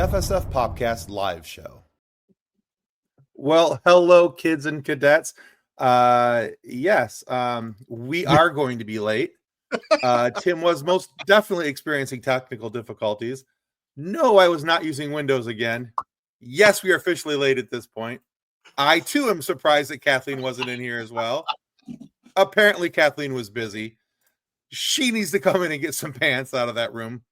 FSF Podcast live show. Well, hello, kids and cadets. Yes, we are going to be late. Tim was most definitely experiencing technical difficulties. No, I was not using Windows again. Yes, we are officially late at this point. I, too, am surprised that Kathleen wasn't in here as well. Apparently, Kathleen was busy. She needs to come in and get some pants out of that room.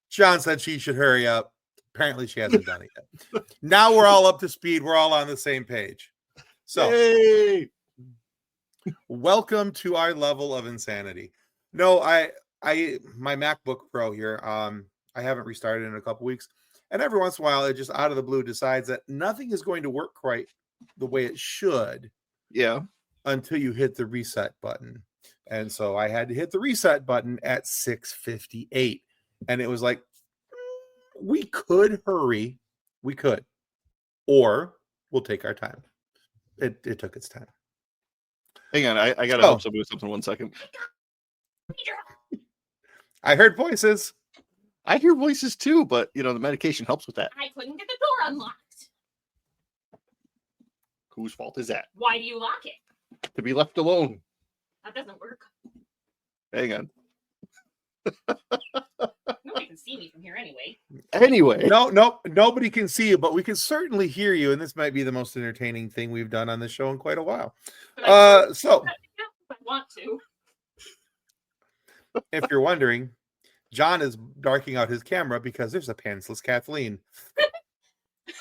John said she should hurry up. Apparently, she hasn't done it yet. Now we're all up to speed. We're all on the same page. So, hey, welcome to our level of insanity. No, my MacBook Pro here, I haven't restarted in a couple weeks. And every once in a while, it just out of the blue decides that nothing is going to work quite the way it should. Yeah. Until you hit the reset button. And so I had to hit the reset button at 6:58. And it was like, we could hurry. We could. Or we'll take our time. It took its time. Hang on. I got to help somebody with something 1 second. I heard voices. I hear voices too, but the medication helps with that. I couldn't get the door unlocked. Whose fault is that? Why do you lock it? To be left alone. That doesn't work. Hang on. Nobody can see me from here anyway. Anyway. No, nobody can see you, but we can certainly hear you, and this might be the most entertaining thing we've done on this show in quite a while. So I want to. If you're wondering, John is darking out his camera because there's a pantsless Kathleen.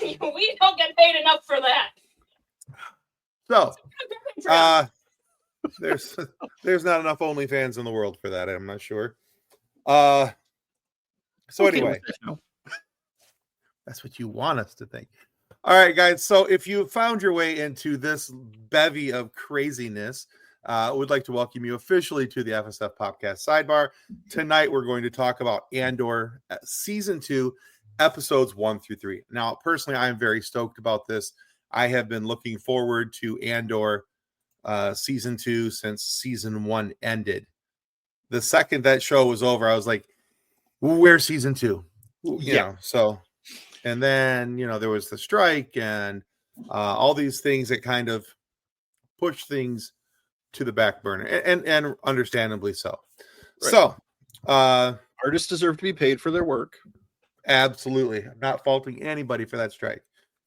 We don't get paid enough for that. So, there's not enough OnlyFans in the world for that. I'm not sure. So anyway, that's what you want us to think. All right, guys. So if you found your way into this bevy of craziness, would like to welcome you officially to the FSF Podcast Sidebar. Tonight, we're going to talk about Andor Season 2, Episodes 1 through 3. Now, personally, I am very stoked about this. I have been looking forward to Andor Season 2 since Season 1 ended. The second that show was over, I was like, where's Season 2? You know, so, and then, there was the strike and all these things that kind of pushed things to the back burner, and understandably so. Right. So, artists deserve to be paid for their work. Absolutely. I'm not faulting anybody for that strike,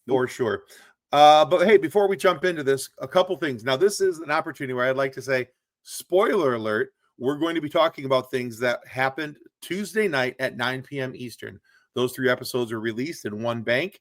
for sure. But hey, before we jump into this, a couple things. Now, this is an opportunity where I'd like to say, spoiler alert, we're going to be talking about things that happened Tuesday night at 9 p.m. Eastern. Those 3 episodes are released in one bank,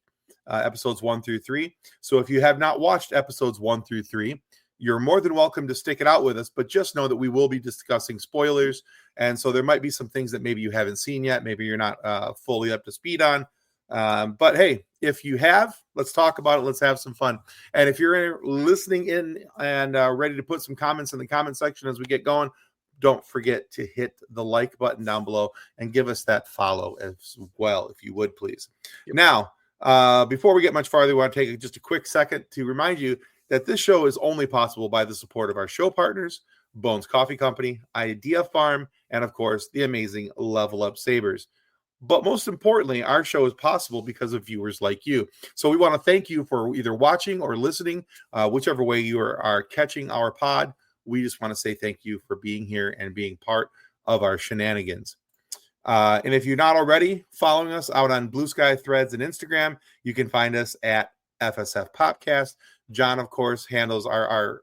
episodes 1 through 3. So if you have not watched episodes 1 through 3, you're more than welcome to stick it out with us, but just know that we will be discussing spoilers. And so there might be some things that maybe you haven't seen yet. Maybe you're not fully up to speed on. But hey, if you have, let's talk about it. Let's have some fun. And if you're listening in and ready to put some comments in the comment section as we get going, don't forget to hit the like button down below and give us that follow as well, if you would, please. Yep. Now, before we get much farther, we want to take just a quick second to remind you that this show is only possible by the support of our show partners, Bones Coffee Company, Idea Farm, and of course, the amazing Level Up Sabers. But most importantly, our show is possible because of viewers like you. So we want to thank you for either watching or listening, whichever way you are catching our pod. We just want to say thank you for being here and being part of our shenanigans. And if you're not already following us out on Blue Sky, Threads, and Instagram, you can find us at FSF Podcast. John, of course, handles our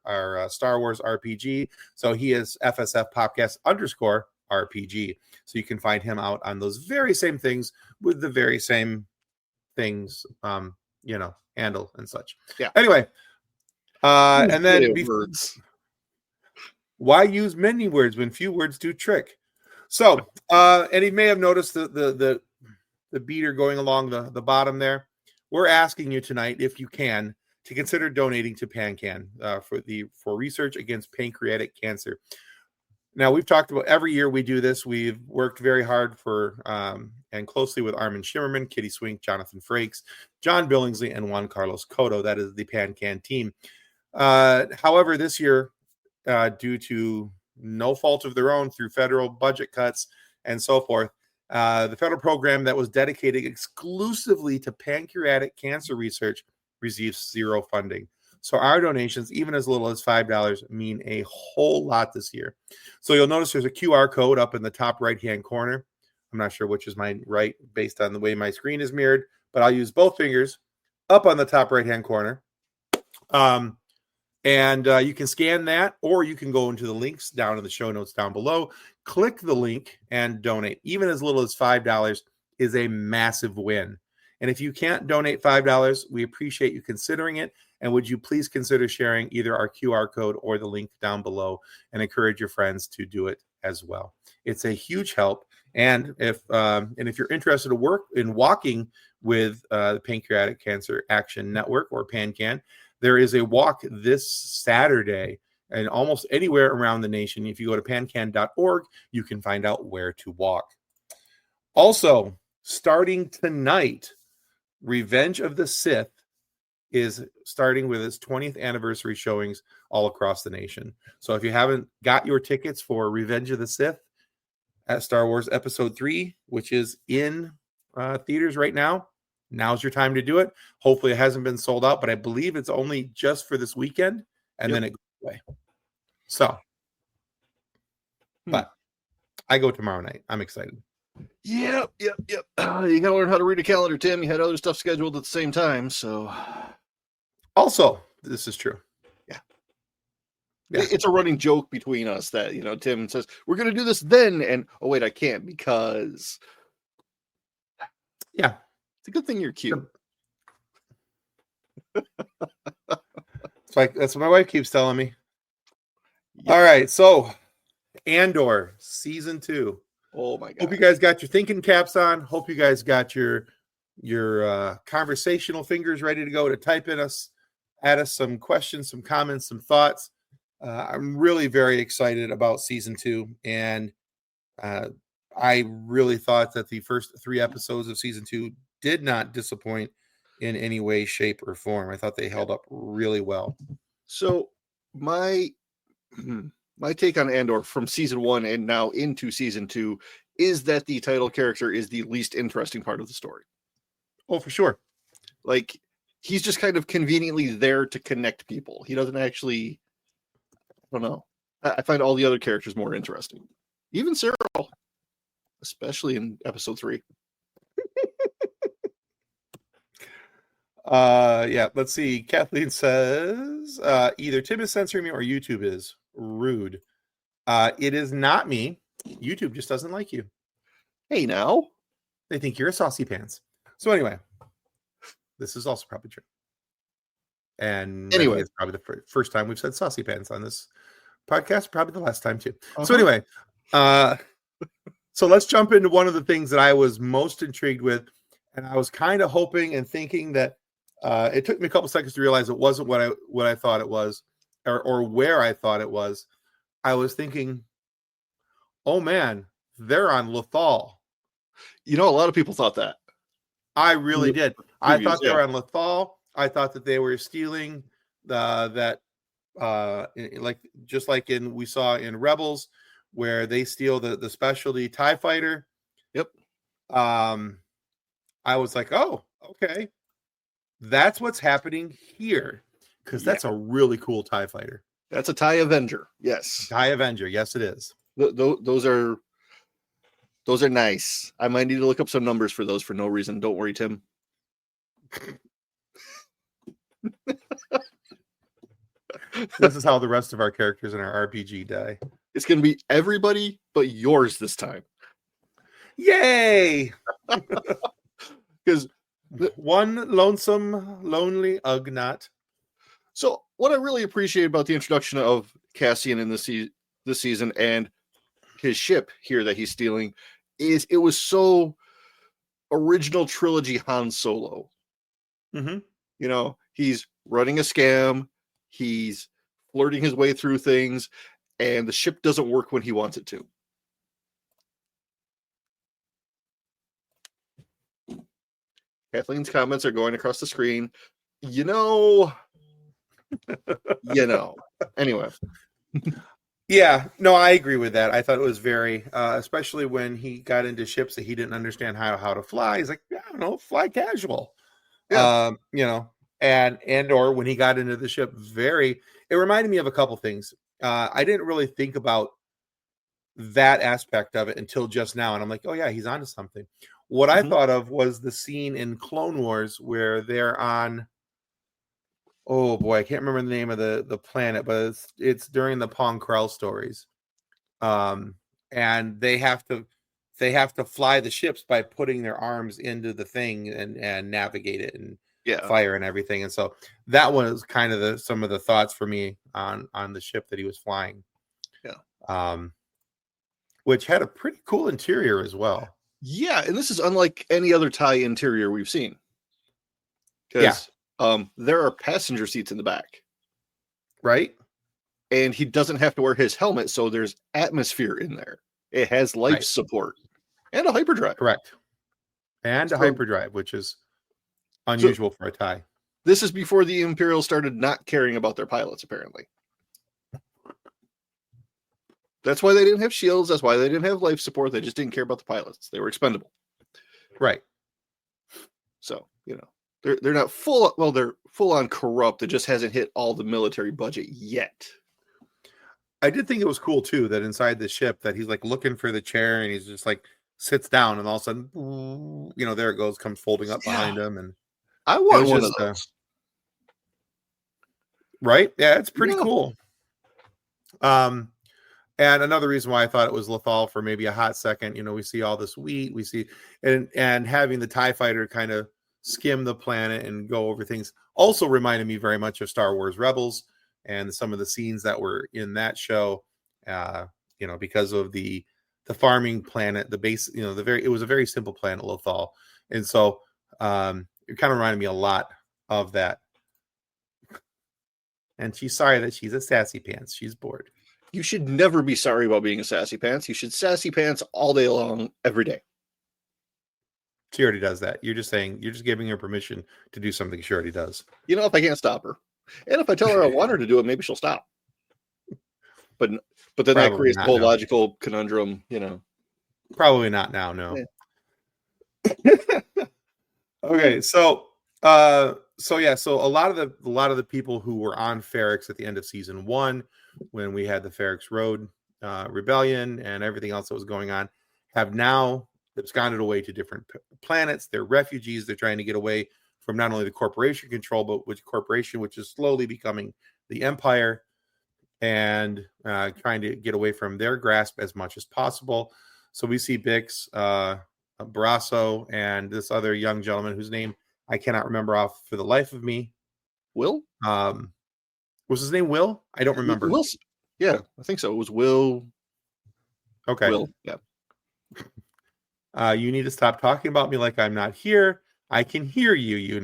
Star Wars RPG. So he is FSF Podcast _RPG. So you can find him out on those very same things with the very same things, handle and such. Yeah. Anyway, and then words. Why use many words when few words do trick? So, and he may have noticed the beater going along the bottom there. We're asking you tonight, if you can, to consider donating to PanCan for research against pancreatic cancer. Now, we've talked about every year we do this. We've worked very hard for and closely with Armin Shimmerman, Kitty Swink, Jonathan Frakes, John Billingsley, and Juan Carlos Cotto. That is the PanCan team. However, this year, due to no fault of their own through federal budget cuts and so forth, The federal program that was dedicated exclusively to pancreatic cancer research receives zero funding. So our donations, even as little as $5, mean a whole lot this year. So you'll notice there's a QR code up in the top right-hand corner. I'm not sure which is my right based on the way my screen is mirrored, but I'll use both fingers up on the top right-hand corner. And you can scan that, or you can go into the links down in the show notes down below, click the link and donate. Even as little as $5 is a massive win. And if you can't donate $5, we appreciate you considering it. And would you please consider sharing either our QR code or the link down below, and encourage your friends to do it as well. It's a huge help. And if you're interested in walking with the Pancreatic Cancer Action Network, or PanCan, there is a walk this Saturday and almost anywhere around the nation. If you go to pancan.org, you can find out where to walk. Also, starting tonight, Revenge of the Sith is starting with its 20th anniversary showings all across the nation. So if you haven't got your tickets for Revenge of the Sith at Star Wars Episode 3, which is in theaters right now, now's your time to do it. Hopefully it hasn't been sold out, but I believe it's only just for this weekend, and then it goes away. So, but I go tomorrow night. I'm excited. Yep. You got to learn how to read a calendar, Tim. You had other stuff scheduled at the same time, so. Also, this is true. Yeah. It's a running joke between us that, Tim says, we're going to do this then, and, oh, wait, I can't because. Yeah. It's a good thing you're cute. It's like, that's what my wife keeps telling me. Yep. All right, so Andor season 2. Oh my god! Hope you guys got your thinking caps on. Hope you guys got your conversational fingers ready to go to type at us some questions, some comments, some thoughts. I'm really very excited about season 2, and I really thought that the first 3 episodes of season 2 did not disappoint in any way, shape, or form. I thought they held up really well. So my take on Andor from season 1 and now into season 2 is that the title character is the least interesting part of the story. Oh, for sure. Like, he's just kind of conveniently there to connect people. He doesn't actually, I don't know. I find all the other characters more interesting. Even Cyril, especially in episode 3. Yeah, let's see. Kathleen says either Tim is censoring me or YouTube is rude. It is not me. YouTube just doesn't like you. Hey, now they think you're a saucy pants. So anyway, this is also probably true. And anyway, it's probably the first time we've said saucy pants on this podcast. Probably the last time too. So anyway, so let's jump into one of the things that I was most intrigued with, and I was kind of hoping and thinking that it took me a couple seconds to realize it wasn't what I thought it was, or where I thought it was. I was thinking, oh man, they're on Lothal. A lot of people thought that. I really did. I thought they were on Lothal. I thought that they were stealing like just like we saw in Rebels, where they steal the specialty TIE fighter. Yep. I was like, oh, okay. That's what's happening here, because that's a really cool TIE fighter. That's a TIE Avenger. Yes. TIE Avenger. Yes, it is. Those are nice. I might need to look up some numbers for those for no reason. Don't worry, Tim. This is how the rest of our characters in our RPG die. It's going to be everybody but yours this time. Yay! Because one lonesome, lonely Ugnaught. So what I really appreciate about the introduction of Cassian in this season and his ship here that he's stealing is it was so original trilogy Han Solo. Mm-hmm. He's running a scam. He's flirting his way through things, and the ship doesn't work when he wants it to. Kathleen's comments are going across the screen. Anyway. Yeah, no, I agree with that. I thought it was very, especially when he got into ships that he didn't understand how to fly. He's like, yeah, I don't know, fly casual. Yeah. You know, and or when he got into the ship, it reminded me of a couple things. I didn't really think about that aspect of it until just now, and I'm like, oh yeah, he's onto something. What I Mhm. thought of was the scene in Clone Wars where they're on. Oh boy, I can't remember the name of the planet, but it's during the Pong Krell stories. And they have to fly the ships by putting their arms into the thing and navigate it and Yeah. fire and everything. And so that was kind of some of the thoughts for me on the ship that he was flying. Yeah. Which had a pretty cool interior as well. Yeah, and this is unlike any other TIE interior we've seen. Because there are passenger seats in the back. Right? And he doesn't have to wear his helmet, so there's atmosphere in there. It has life support and a hyperdrive. Correct. And a hyperdrive, which is unusual for a TIE. This is before the Imperials started not caring about their pilots, apparently. That's why they didn't have shields. That's why they didn't have life support. They just didn't care about the pilots. They were expendable. Right. So, they're not full. Well, they're full on corrupt. It just hasn't hit all the military budget yet. I did think it was cool too that inside the ship that he's like looking for the chair and he's just like sits down and all of a sudden, there it goes, comes folding up behind him, and I want one of those. Right? Yeah, it's pretty cool. And another reason why I thought it was Lothal for maybe a hot second, we see all this wheat, we see, and having the TIE fighter kind of skim the planet and go over things also reminded me very much of Star Wars Rebels and some of the scenes that were in that show, because of the farming planet, the base, it was a very simple planet, Lothal. And so it kind of reminded me a lot of that. And she's sorry that she's a sassy pants. She's bored. You should never be sorry about being a sassy pants. You should sassy pants all day long, every day. She already does that. You're just giving her permission to do something she already does. If I can't stop her. And if I tell her I want her to do it, maybe she'll stop. But then probably that creates the whole logical conundrum, Probably not now, no. Yeah. Okay, so a lot of the people who were on Ferrix at the end of season 1, when we had the Ferrix Road rebellion and everything else that was going on, have now absconded away to different planets. They're refugees. They're trying to get away from not only the corporation control, but which is slowly becoming the Empire, and trying to get away from their grasp as much as possible. So we see Bix, Barrasso, and this other young gentleman whose name I cannot remember off for the life of me. Will? Was his name Will? I don't remember. Will? Yeah, I think so. It was Will. Okay. Will, yeah. You need to stop talking about me like I'm not here. I can hear you,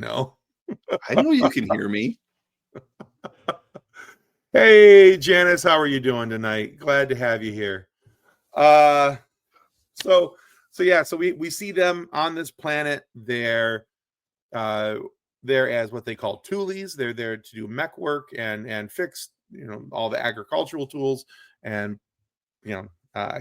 I know you can hear me. Hey, Janice, how are you doing tonight? Glad to have you here. So we see them on this planet. They're as what they call toolies. They're there to do mech work and fix all the agricultural tools and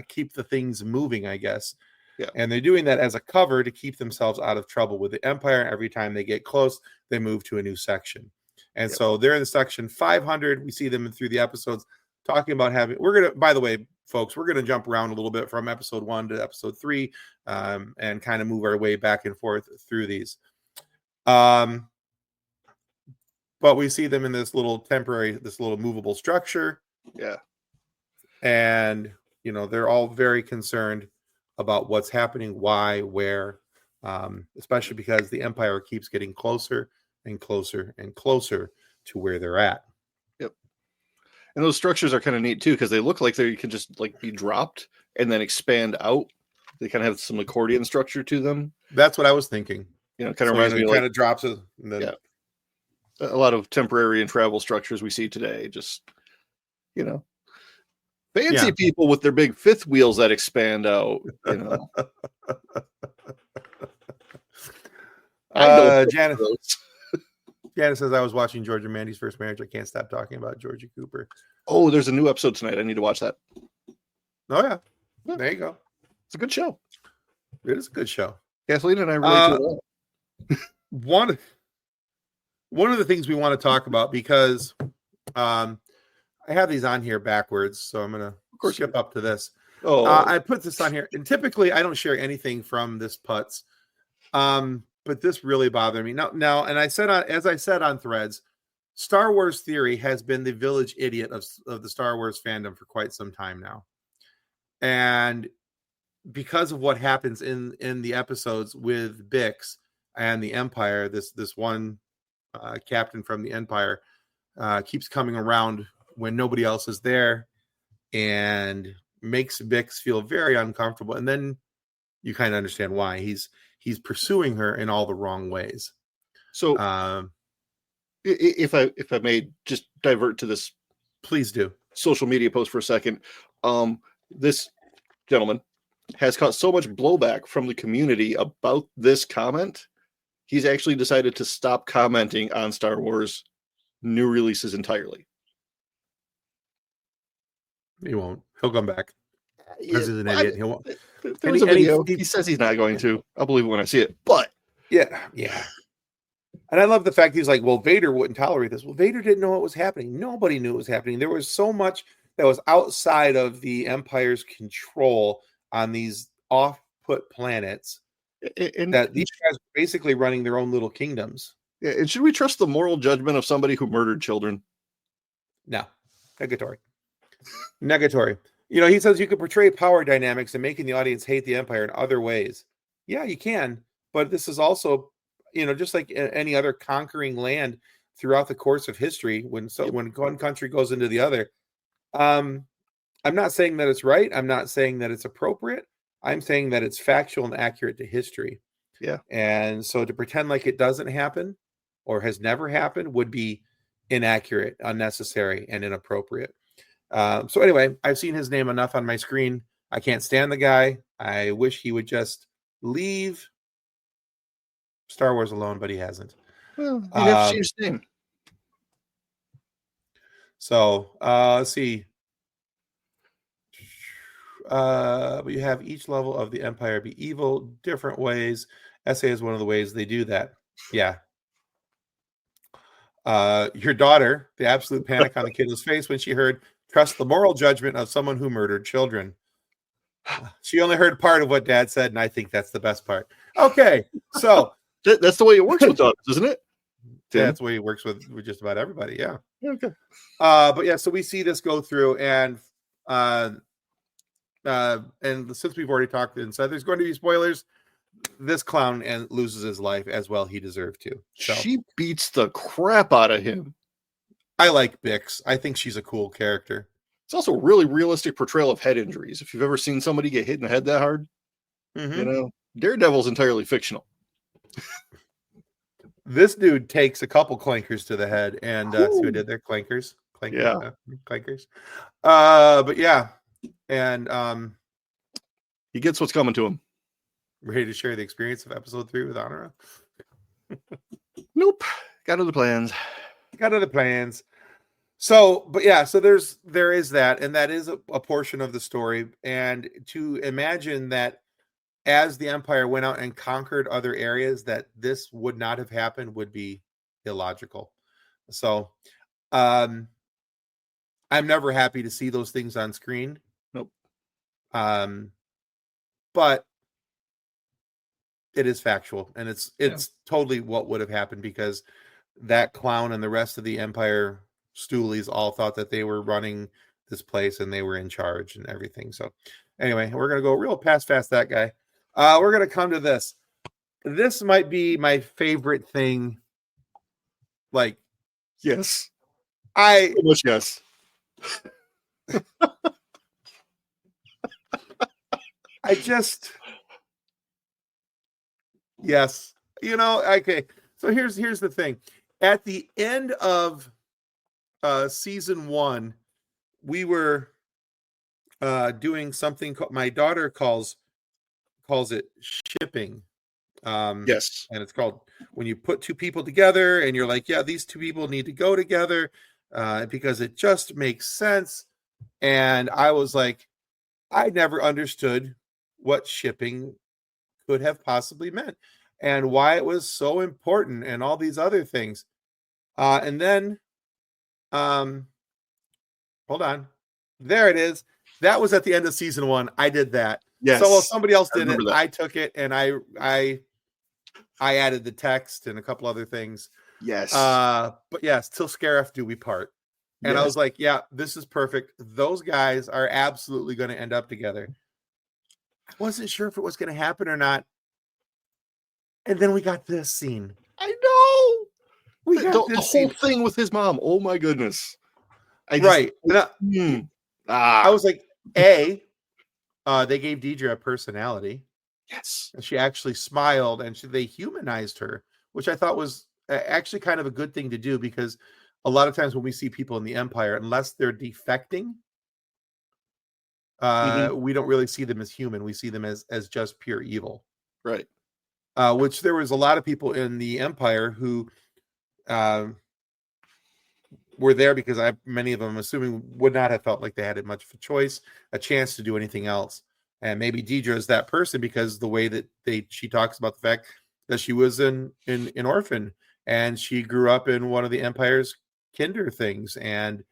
keep the things moving, I guess. Yeah. And they're doing that as a cover to keep themselves out of trouble with the Empire. Every time they get close, they move to a new section. And so they're in the section 500. We see them through the episodes talking about by the way, folks, we're going to jump around a little bit from episode 1 to episode 3 and kind of move our way back and forth through these. But we see them in this little movable structure. Yeah. And, they're all very concerned about what's happening, why, where, especially because the Empire keeps getting closer and closer and closer to where they're at. Yep. And those structures are kind of neat too, because they look like they can just be dropped and then expand out. They kind of have some accordion structure to them. That's what I was thinking. Kind of reminds me of kind of drops it. And then... Yeah. A lot of temporary and travel structures we see today. Just, fancy people with their big fifth wheels that expand out. Janice. Janice says, I was watching George and Mandy's First Marriage. I can't stop talking about Georgie Cooper. Oh, there's a new episode tonight. I need to watch that. Oh, yeah. There you go. It's a good show. It is a good show. Kathleen and I relate to it all. One of the things we want to talk about, because I have these on here backwards, so I'm going to skip up to this. I put this on here, and typically I don't share anything from this Putz, but this really bothered me. Now, and as I said on Threads, Star Wars Theory has been the village idiot of the Star Wars fandom for quite some time now, and because of what happens in the episodes with Bix and the Empire, this one captain from the Empire keeps coming around when nobody else is there, and makes Bix feel very uncomfortable. And then you kind of understand why he's pursuing her in all the wrong ways. So if I may just divert to this, please do, social media post for a second. This gentleman has caught so much blowback from the community about this comment, he's actually decided to stop commenting on Star Wars new releases entirely. He won't. He'll come back. Because he's an idiot. He won't. There was a video. He says he's not going to. I'll believe it when I see it. But yeah. And I love the fact he's like, well, Vader wouldn't tolerate this. Well, Vader didn't know what was happening. Nobody knew what was happening. There was so much that was outside of the Empire's control on these off-put planets and that these guys were basically running their own little kingdoms. Yeah, and should we trust the moral judgment of somebody who murdered children? No. Negatory. He says you could portray power dynamics and making the audience hate the Empire in other ways. Yeah, you can. But this is also, just like any other conquering land throughout the course of history, when one country goes into the other. I'm not saying that it's right. I'm not saying that it's appropriate. I'm saying that it's factual and accurate to history. Yeah. And so to pretend like it doesn't happen or has never happened would be inaccurate, unnecessary, and inappropriate. So anyway, I've seen his name enough on my screen. I can't stand the guy. I wish he would just leave Star Wars alone, but he hasn't. Well, you have to change his name. So let's see. We have each level of the Empire be evil, different ways. SA is one of the ways they do that. Yeah. Your daughter, the absolute panic on the kid's face when she heard, trust the moral judgment of someone who murdered children. She only heard part of what Dad said, and I think that's the best part. Okay, so that's the way it works with daughters, isn't it? That's the way it works with just about everybody. Yeah. Okay. But yeah, so we see this go through, and since we've already talked and said there's going to be spoilers, this clown loses his life as well. He deserved to. So. She beats the crap out of him. I like Bix. I think she's a cool character. It's also a really realistic portrayal of head injuries. If you've ever seen somebody get hit in the head that hard, Daredevil's entirely fictional. This dude takes a couple clankers to the head, and see what I did there? Clankers. Clankers. But yeah. And he gets what's coming to him. Ready to share the experience of episode 3 with Honora? Nope. Got other plans. So, but yeah, so there is that, and that is a portion of the story. And to imagine that as the Empire went out and conquered other areas, that this would not have happened would be illogical. So, I'm never happy to see those things on screen. Nope. But it is factual, and it's totally what would have happened, because that clown and the rest of the Empire stoolies all thought that they were running this place and they were in charge and everything. So anyway, we're going to go real past that guy. We're going to come to this. This might be my favorite thing. Like, yes. Yes. Yes. Okay. So here's the thing. At the end of season 1, we were doing something my daughter calls it shipping. Yes. And it's called When You Put Two People Together, and you're like, yeah, these two people need to go together because it just makes sense. And I was like, I never understood what shipping could have possibly meant and why it was so important and all these other things. And then, hold on, there it is. That was at the end of season 1. I did that. Yes. So while somebody else I did it, remember that. I took it and I added the text and a couple other things. Yes. But yes, till Scarif do we part. And I Yes. was like, yeah, this is perfect. Those guys are absolutely going to end up together. I wasn't sure if it was going to happen or not. And then we got this scene. I know. We got The this whole scene. thing with his mom. Oh my goodness. Right. And I was like, they gave Deidre a personality. yes. And she actually smiled and they humanized her, which I thought was actually kind of a good thing to do because a lot of times when we see people in the Empire, unless they're defecting, we don't really see them as human. We see them as just pure evil. Right. Which there was a lot of people in the Empire who were there because many of them, I'm assuming, would not have felt like they had much of a choice, a chance to do anything else. And maybe Deidre is that person because the way that she talks about the fact that she was an orphan and she grew up in one of the Empire's kinder things and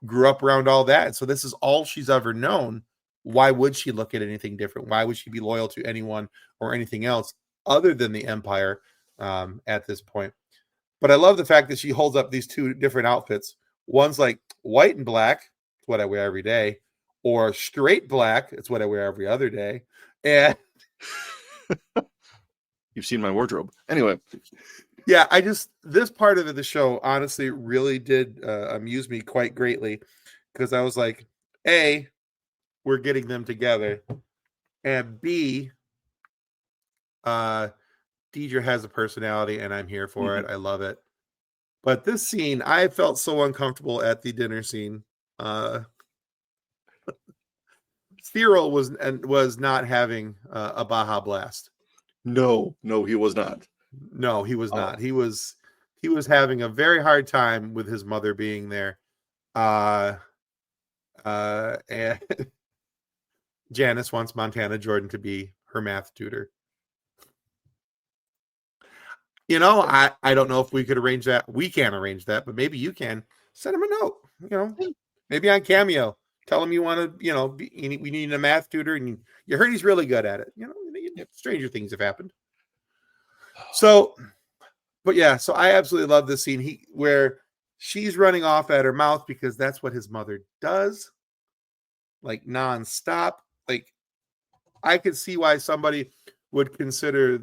grew up around all that. And so this is all she's ever known. Why would she look at anything different? Why would she be loyal to anyone or anything else other than the Empire at this point? But I love the fact that she holds up these two different outfits. One's like white and black, it's what I wear every day, or straight black, it's what I wear every other day. And you've seen my wardrobe. Anyway. Yeah, this part of the show honestly really did amuse me quite greatly because I was like, A, we're getting them together, and B, Deidre has a personality and I'm here for it. I love it. But this scene, I felt so uncomfortable at the dinner scene. Cyril was not having a Baja Blast. No, he was not. No, he was not. He was having a very hard time with his mother being there. And Janice wants Montana Jordan to be her math tutor. I don't know if we could arrange that. We can't arrange that, but maybe you can. Send him a note, maybe on Cameo. Tell him you want to, we need a math tutor and you heard he's really good at it. Stranger things have happened. So, but yeah, so I absolutely love this scene where she's running off at her mouth because that's what his mother does, like nonstop. Like, I could see why somebody would consider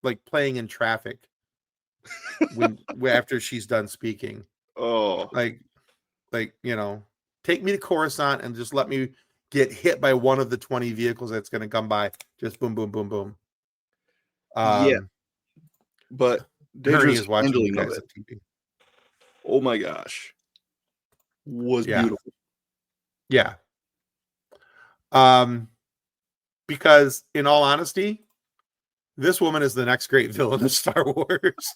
like playing in traffic when after she's done speaking. Oh, like take me to Coruscant and just let me get hit by one of the 20 vehicles that's going to come by. Just boom, boom, boom, boom. Yeah, but Bernie is Deidre's watching you handling guys of on TV. Oh my gosh, was beautiful. Yeah. Because in all honesty, this woman is the next great villain of Star Wars.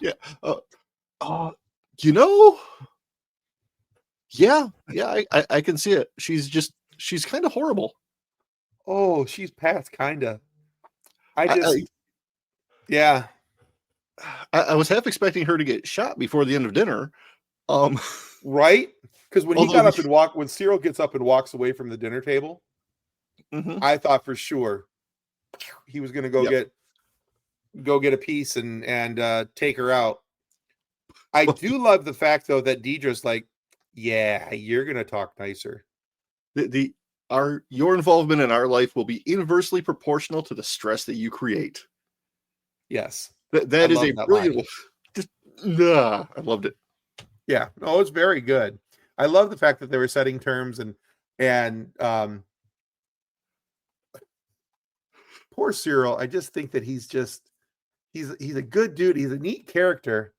Yeah. Yeah, I can see it. She's kind of horrible. Oh, she's past kinda. Yeah. I was half expecting her to get shot before the end of dinner. Right? Because when Cyril gets up and walks away from the dinner table, I thought for sure he was gonna go get a piece and take her out. I do love the fact though that Deidre's like, yeah, you're gonna talk nicer. Your involvement in our life will be inversely proportional to the stress that you create. Yes. That is a brilliant. I loved it. Yeah, no, it's very good. I love the fact that they were setting terms and poor Cyril. I just think that he's a good dude. He's a neat character,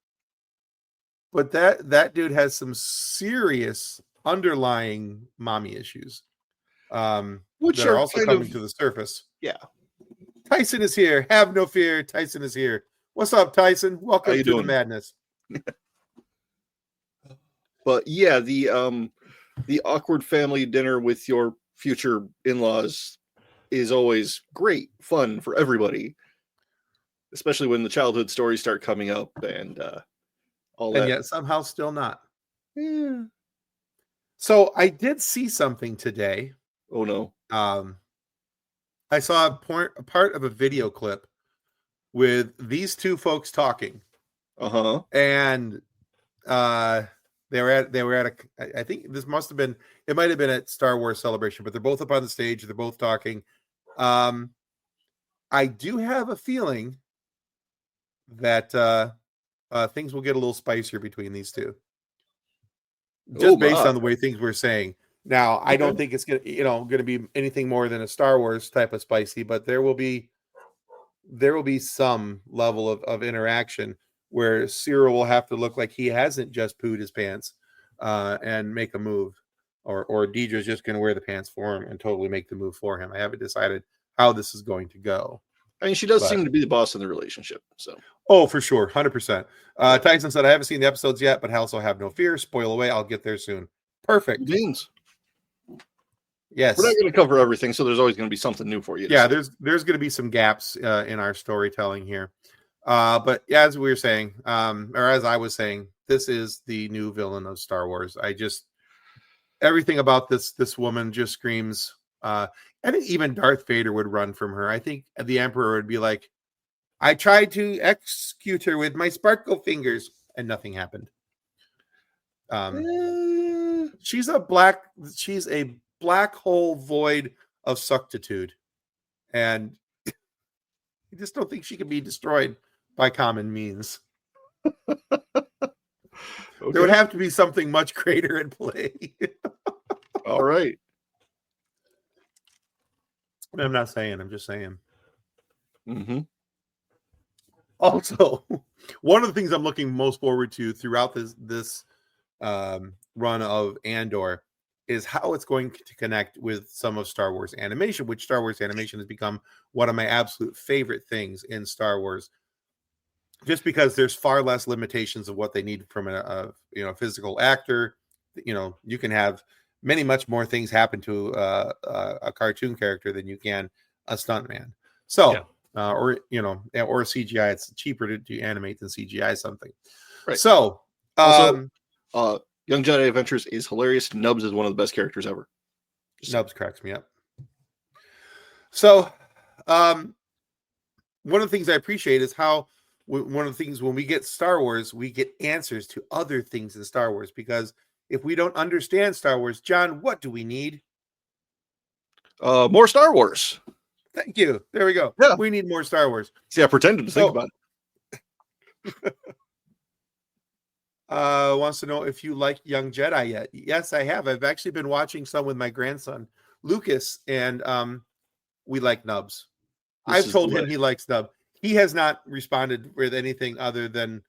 but that dude has some serious underlying mommy issues. Which that are are also kind coming of- to the surface. Yeah. Tyson is here. Have no fear. Tyson is here. What's up, Tyson? Welcome you to the doing? madness. But yeah, the awkward family dinner with your future in-laws is always great fun for everybody, especially when the childhood stories start coming up and all that. And yet somehow still not. Yeah. So I did see something today. Oh no. I saw a part of a video clip with these two folks talking. Uh-huh. And they were at I think this might have been at Star Wars Celebration, but they're both up on the stage, they're both talking. I do have a feeling that things will get a little spicier between these two. Just based on the way things were saying. Now, I don't think it's gonna be anything more than a Star Wars type of spicy, but there will be some level of interaction where Cyril will have to look like he hasn't just pooed his pants and make a move, or Deidre's just going to wear the pants for him and totally make the move for him. I haven't decided how this is going to go. I mean, she does seem to be the boss in the relationship. So, for sure, 100%. Tyson said, "I haven't seen the episodes yet, but also have no fear. Spoil away. I'll get there soon." Perfect. Beans. Yes, we're not going to cover everything, so there's always going to be something new for you. Yeah, there's going to be some gaps in our storytelling here. But as we were saying, or as I was saying, this is the new villain of Star Wars. Everything about this woman just screams. I think even Darth Vader would run from her. I think the Emperor would be like, "I tried to execute her with my sparkle fingers, and nothing happened." She's a black hole void of suctitude, and I just don't think she can be destroyed by common means. Okay. There would have to be something much greater at play. All right. I'm not saying, I'm just saying. Mm-hmm. Also, one of the things I'm looking most forward to throughout this run of Andor is how it's going to connect with some of Star Wars animation, which Star Wars animation has become one of my absolute favorite things in Star Wars, just because there's far less limitations of what they need from a physical actor. You can have much more things happen to a cartoon character than you can a stuntman. So, yeah. Or CGI, it's cheaper to animate than CGI something. Right. So, also, Young Jedi Adventures is hilarious. Nubs is one of the best characters ever. Nubs cracks me up. So, one of the things I appreciate is how one of the things when we get Star Wars, we get answers to other things in Star Wars, because if we don't understand Star Wars, John, what do we need? More Star Wars. Thank you. There we go. Yeah. We need more Star Wars. See, I pretended to think about it. Wants to know if you like Young Jedi yet. Yes, I have. I've actually been watching some with my grandson, Lucas, and we like Nubs. I've told him he likes Nubs. He has not responded with anything other than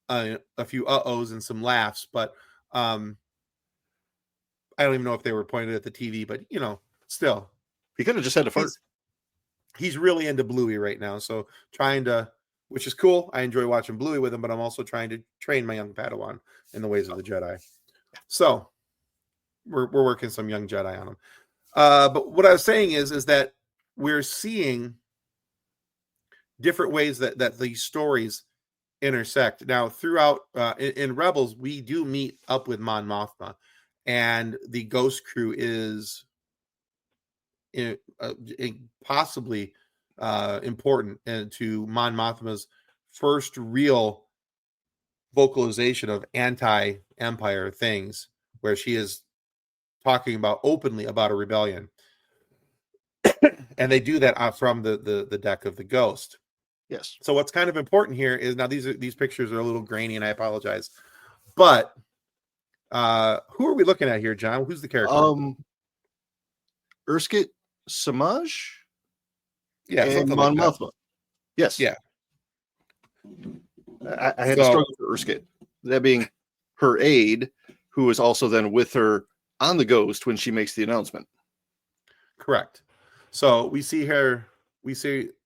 a few uh-ohs and some laughs, but I don't even know if they were pointed at the TV, but still. He could have just had to fart. He's really into Bluey right now, so which is cool. I enjoy watching Bluey with him, but I'm also trying to train my young Padawan in the ways of the Jedi. So we're working some young Jedi on him. But what I was saying is that we're seeing different ways that these stories intersect. Now, throughout in Rebels, we do meet up with Mon Mothma, and the Ghost Crew is possibly important to Mon Mothma's first real vocalization of anti-Empire things, where she is talking openly about a rebellion. And they do that from the deck of the Ghost. Yes. So what's kind of important here is, now these pictures are a little grainy, and I apologize, but who are we looking at here, John? Who's the character? Erskine Samaj. Yeah, and Mon Mothma. Yes. Yeah. I had to struggle for Erskine. That being her aide, who is also then with her on the Ghost when she makes the announcement. Correct. So we see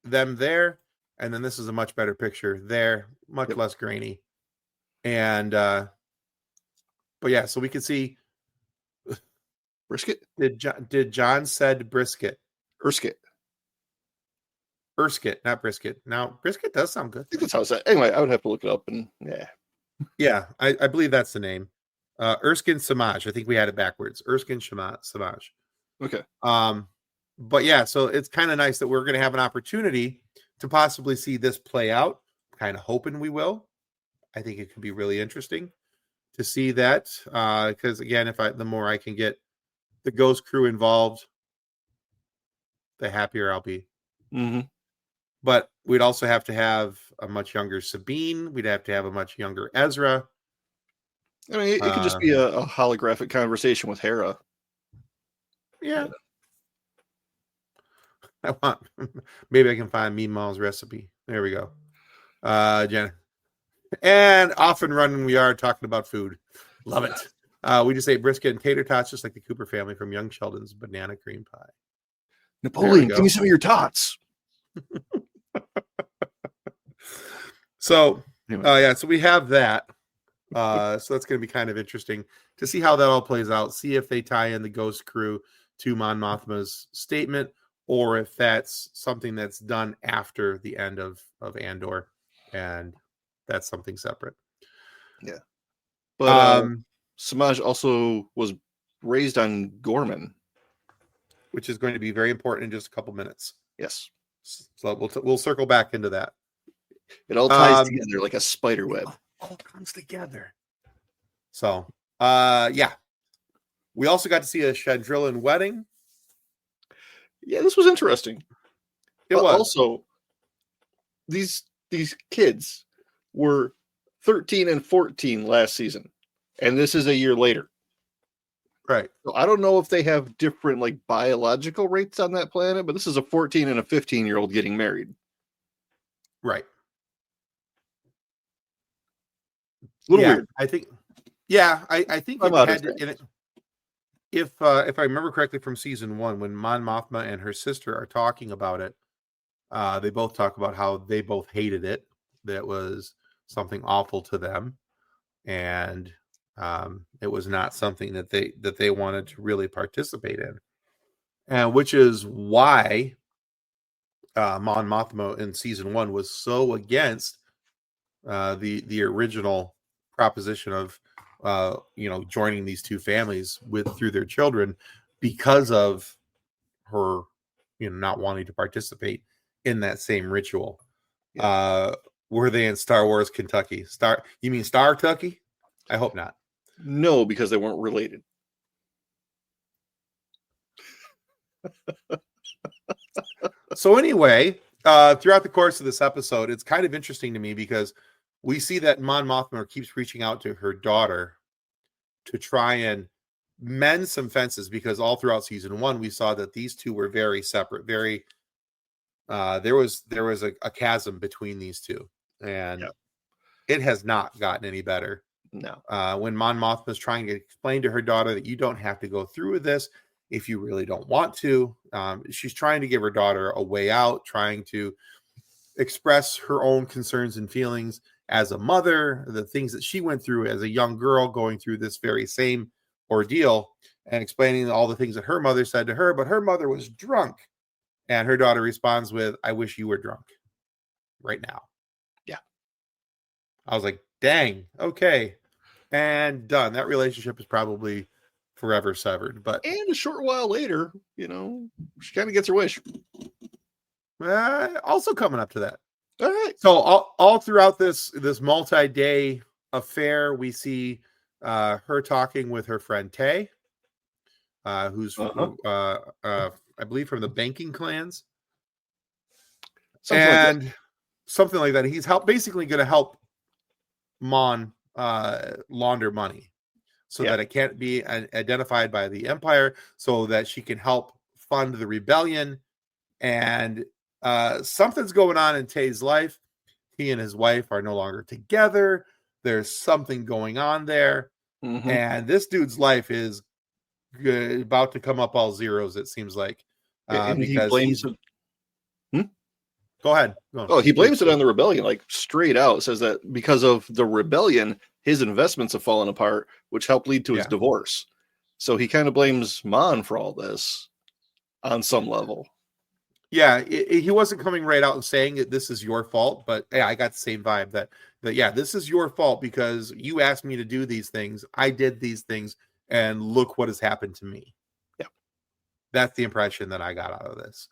them there, and then this is a much better picture there, much less grainy. And but yeah, so we can see Brisket? did John said brisket. Erskine. Brisket, not brisket. Now brisket does sound good. I think that's how it's said. Anyway, I would have to look it up and Yeah, I believe that's the name. Erskine Samaj. I think we had it backwards. Erskine Samaj. Okay. But yeah, so it's kind of nice that we're going to have an opportunity to possibly see this play out. Kind of hoping we will. I think it could be really interesting to see that because again, the more I can get the Ghost crew involved, the happier I'll be. Mm-hmm. But we'd also have to have a much younger Sabine. We'd have to have a much younger Ezra. I mean, it could just be a holographic conversation with Hera. Yeah. Maybe I can find Mean Mall's recipe. There we go. Jenna. And off and running we are talking about food. Love it. We just ate brisket and tater tots just like the Cooper family from Young Sheldon's banana cream pie. Napoleon, give me some of your tots. So, Anyway. so we have that. So that's going to be kind of interesting to see how that all plays out. See if they tie in the Ghost crew to Mon Mothma's statement, or if that's something that's done after the end of Andor, and that's something separate. Yeah, but Samaj also was raised on Gorman, which is going to be very important in just a couple minutes. Yes, so we'll circle back into that. It all ties together like a spider web. All comes together. So, yeah. We also got to see a Chandrillan wedding. Yeah, this was interesting. It was. Also, these kids were 13 and 14 last season, and this is a year later. Right. So I don't know if they have different like biological rates on that planet, but this is a 14 and a 15-year-old getting married. Right. A little weird. I think. Yeah, I think it had in it. If I remember correctly from season 1, when Mon Mothma and her sister are talking about it, they both talk about how they both hated it. That was something awful to them, and it was not something that they wanted to really participate in, and which is why Mon Mothma in season 1 was so against the original proposition of joining these two families through their children, because of her not wanting to participate in that same ritual. Yeah. Were they in Star Wars Kentucky? You mean Star Tucky? I hope not. No, because they weren't related. So anyway, throughout the course of this episode, it's kind of interesting to me because we see that Mon Mothma keeps reaching out to her daughter to try and mend some fences, because all throughout season 1 we saw that these two were very separate. Very, there was a chasm between these two, and it has not gotten any better. No. When Mon Mothma is trying to explain to her daughter that you don't have to go through with this if you really don't want to, she's trying to give her daughter a way out, trying to express her own concerns and feelings as a mother, the things that she went through as a young girl, going through this very same ordeal, and explaining all the things that her mother said to her, but her mother was drunk. And her daughter responds with, "I wish you were drunk right now." Yeah. I was like, dang, okay. And done. That relationship is probably forever severed. But and a short while later, she kind of gets her wish. Also coming up to that. All right. So all throughout this multi-day affair, we see her talking with her friend Tay, who's I believe from the banking clans, something like that. He's basically going to help Mon launder money so that it can't be identified by the Empire, so that she can help fund the rebellion. And something's going on in Tay's life. He and his wife are no longer together. There's something going on there. Mm-hmm. And this dude's life is about to come up all zeros, it seems like. And he because blames he's. it. Go ahead. No, Oh, he blames please. it on the rebellion, like straight out. Says that because of the rebellion, his investments have fallen apart, which helped lead to his Yeah. divorce. So he kind of blames Mon for all this on some level. Yeah, he wasn't coming right out and saying that this is your fault, but yeah, I got the same vibe that yeah, this is your fault because you asked me to do these things. I did these things, and look what has happened to me. Yeah, that's the impression that I got out of this.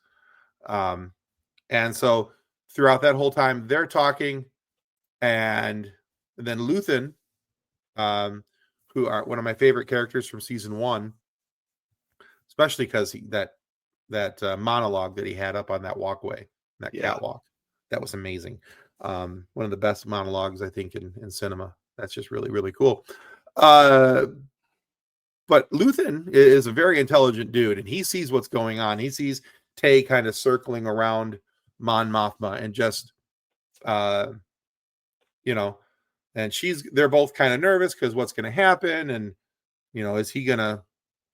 And so throughout that whole time, they're talking, and then Luthen, who are one of my favorite characters from season 1, especially because that monologue that he had up on that walkway, that catwalk, that was amazing. One of the best monologues I think in cinema. That's just really, really cool. But Luthen is a very intelligent dude, and he sees what's going on. He sees Tay kind of circling around Mon Mothma and just, and they're both kind of nervous because what's going to happen, and is he going to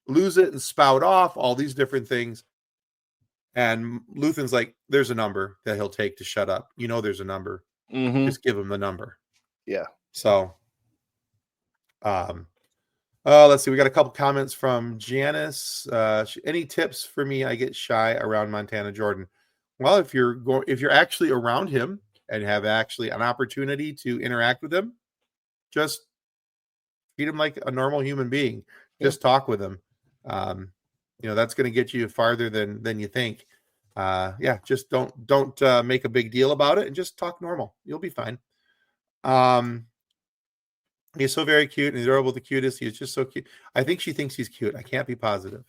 lose it and spout off all these different things? And Luthen's like, there's a number that he'll take to shut up. There's a number. Mm-hmm. Just give him the number. Yeah. So, let's see. We got a couple comments from Janice. Any tips for me? I get shy around Montana Jordan. Well, if you're actually around him and have actually an opportunity to interact with him, just treat him like a normal human being. Just talk with him. That's going to get you farther than you think. Just don't make a big deal about it and just talk normal. You'll be fine. He's so very cute and adorable, the cutest. He's just so cute. I think she thinks he's cute. I can't be positive.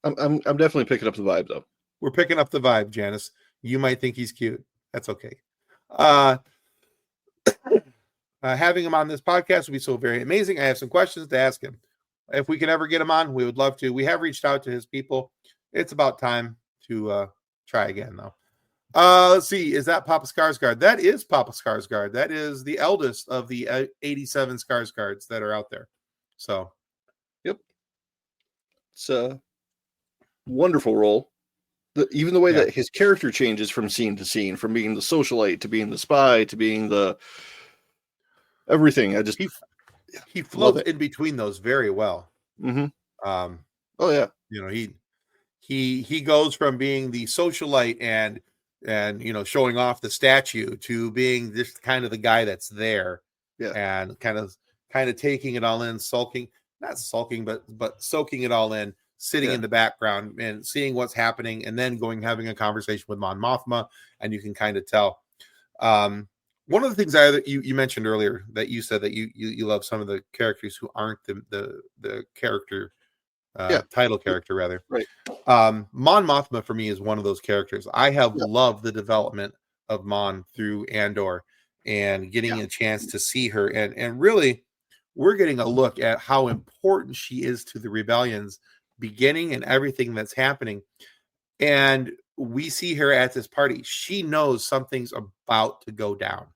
I'm definitely picking up the vibe though. We're picking up the vibe, Janice. You might think he's cute. That's okay. Having him on this podcast would be so very amazing. I have some questions to ask him. If we can ever get him on, we would love to. We have reached out to his people. It's about time to try again, though. Let's see. Is that Papa Skarsgård? That is Papa Skarsgård. That is the eldest of the 87 Skarsgårds that are out there. So, yep. It's a wonderful role. Even the way that his character changes from scene to scene, from being the socialite to being the spy to being the everything. He floats in between those very well. Mm-hmm. Oh yeah. He goes from being the socialite and showing off the statue to being just kind of the guy that's there. Yeah. And kind of taking it all in, not sulking, but soaking it all in, sitting in the background and seeing what's happening, and then having a conversation with Mon Mothma, and you can kind of tell. One of the things you mentioned earlier, that you said that you love some of the characters who aren't the character title character rather. Right. Mon Mothma for me is one of those characters. I have loved the development of Mon through Andor and getting a chance to see her, and really we're getting a look at how important she is to the rebellion's beginning and everything that's happening. And we see her at this party. She knows something's about to go down.